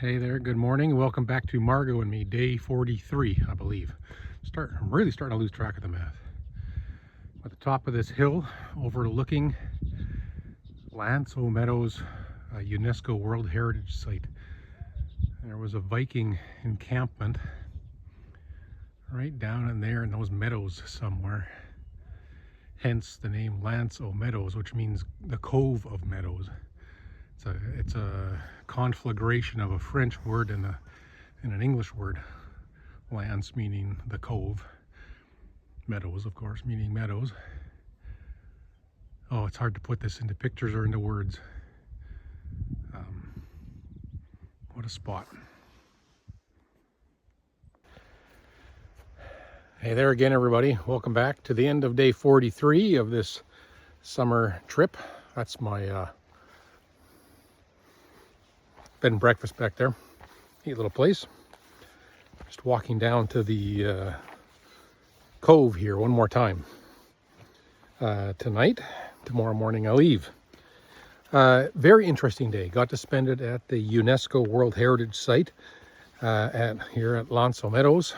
Hey there, good morning. Welcome back to Margot and me, day 43, I believe. I'm really starting to lose track of the math. At the top of this hill, overlooking L'anse Aux Meadows, a UNESCO World Heritage Site. And there was a Viking encampment right down in there in those meadows somewhere. Hence the name L'anse Aux Meadows, which means the Cove of Meadows. It's a conflagration of a French word and an English word. Lance meaning the cove. Meadows, of course, meaning meadows. Oh, it's hard to put this into pictures or into words. What a spot. Hey there again, everybody. Welcome back to the end of day 43 of this summer trip. That's my bed and breakfast back there. Neat little place. Just walking down to the cove here one more time. Tonight, tomorrow morning I leave. Very interesting day. Got to spend it at the UNESCO World Heritage Site here at L'anse Aux Meadows.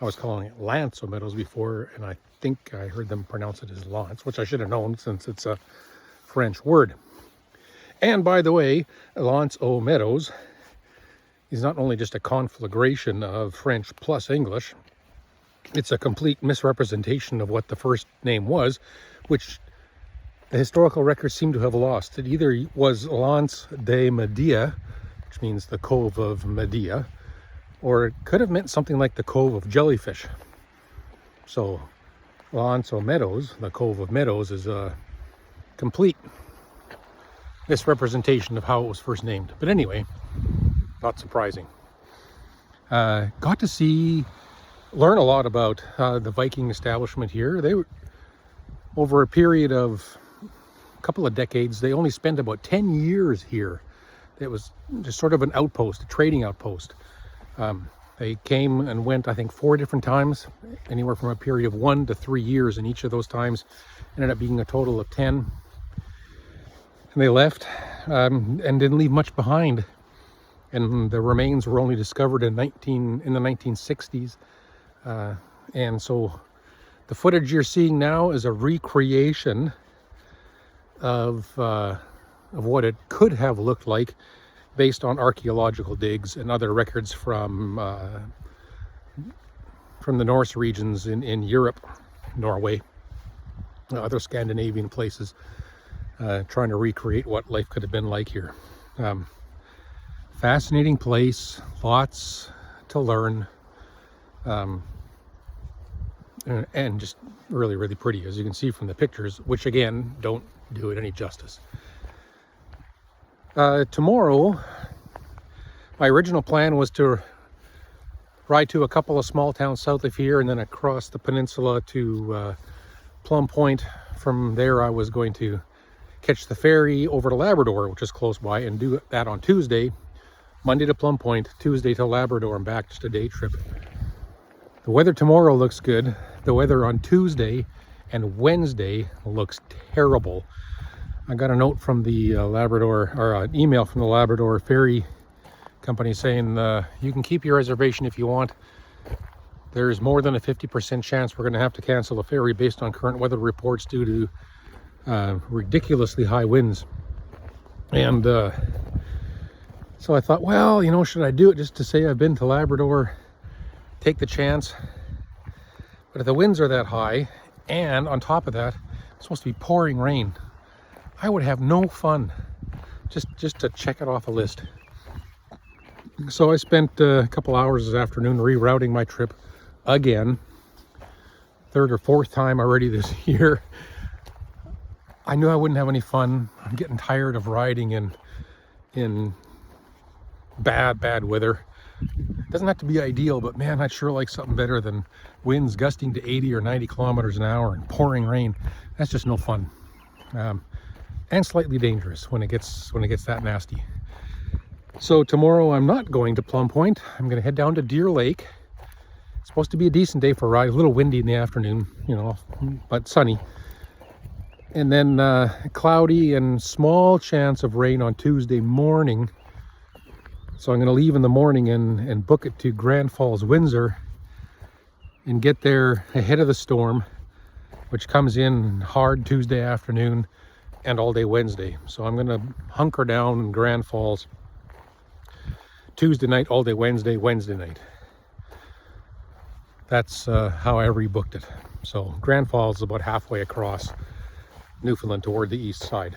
I was calling it L'anse Aux Meadows before, and I think I heard them pronounce it as Lance, which I should have known since it's a French word. And by the way, L'anse Aux Meadows is not only just a conflagration of French plus English, it's a complete misrepresentation of what the first name was, which the historical records seem to have lost. It either was L'anse des Meadows, which means the Cove of Medea, or it could have meant something like the Cove of Jellyfish. So L'anse Aux Meadows, the Cove of Meadows, is a complete misrepresentation of how it was first named. But anyway, not surprising. Got to learn a lot about the Viking establishment here. They were, over a period of a couple of decades, they only spent about 10 years here. It was just sort of an outpost, a trading outpost. They came and went, I think, 4 different times, anywhere from a period of 1 to 3 years, and each of those times ended up being a total of 10. And they left and didn't leave much behind. And the remains were only discovered in the 1960s. And so the footage you're seeing now is a recreation of what it could have looked like based on archaeological digs and other records from the Norse regions in Europe, Norway, other Scandinavian places. Trying to recreate what life could have been like here. Fascinating place, lots to learn, and just really, really pretty, as you can see from the pictures, which again, don't do it any justice. Tomorrow, my original plan was to ride to a couple of small towns south of here and then across the peninsula to Plum Point. From there, I was going to catch the ferry over to Labrador, which is close by, and do that on Tuesday. Monday to Plum Point, Tuesday to Labrador, and back, just a day trip. The weather tomorrow looks good. The weather on Tuesday and Wednesday looks terrible. I got a note from the Labrador, or an email from the Labrador ferry company saying you can keep your reservation if you want. There's more than a 50% chance we're going to have to cancel the ferry based on current weather reports due to ridiculously high winds. And so I thought, well, should I do it just to say I've been to Labrador, take the chance? But if the winds are that high, and on top of that, it's supposed to be pouring rain, I would have no fun just to check it off a list. So I spent a couple hours this afternoon rerouting my trip again, 3rd or 4th time already this year. I knew I wouldn't have any fun. I'm getting tired of riding in bad weather. It doesn't have to be ideal, but man, I'd sure like something better than winds gusting to 80 or 90 kilometers an hour and pouring rain. That's just no fun. And slightly dangerous when it gets that nasty. So tomorrow I'm not going to Plum Point. I'm going to head down to Deer Lake. It's supposed to be a decent day for a ride. A little windy in the afternoon, but sunny. And then cloudy and small chance of rain on Tuesday morning. So I'm going to leave in the morning and book it to Grand Falls, Windsor, and get there ahead of the storm, which comes in hard Tuesday afternoon and all day Wednesday. So I'm going to hunker down in Grand Falls Tuesday night, all day Wednesday, Wednesday night. That's how I rebooked it. So Grand Falls is about halfway across Newfoundland toward the east side.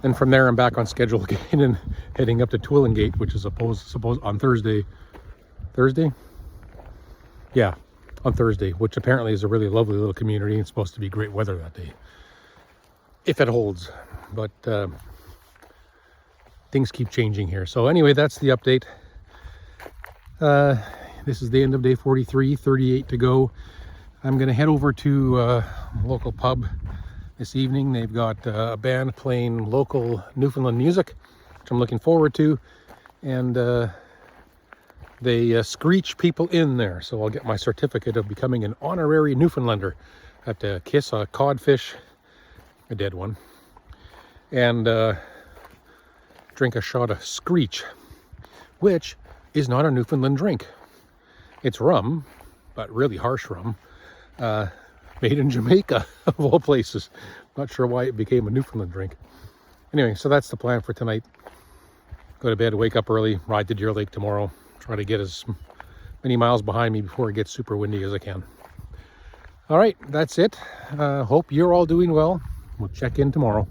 And from there I'm back on schedule again and heading up to Twillingate, which is supposed on Thursday. Yeah, on Thursday, which apparently is a really lovely little community and it's supposed to be great weather that day, if it holds. But things keep changing here. So anyway, that's the update. This is the end of day 43, 38 to go. I'm going to head over to a local pub this evening. They've got a band playing local Newfoundland music, which I'm looking forward to. And they screech people in there. So I'll get my certificate of becoming an honorary Newfoundlander. I have to kiss a codfish, a dead one, and drink a shot of screech, which is not a Newfoundland drink. It's rum, but really harsh rum, made in Jamaica, of all places. Not sure why it became a Newfoundland drink. Anyway, so that's the plan for tonight. Go to bed, wake up early, ride to Deer Lake tomorrow, try to get as many miles behind me before it gets super windy as I can. All right, that's it. Hope you're all doing well. We'll check in tomorrow.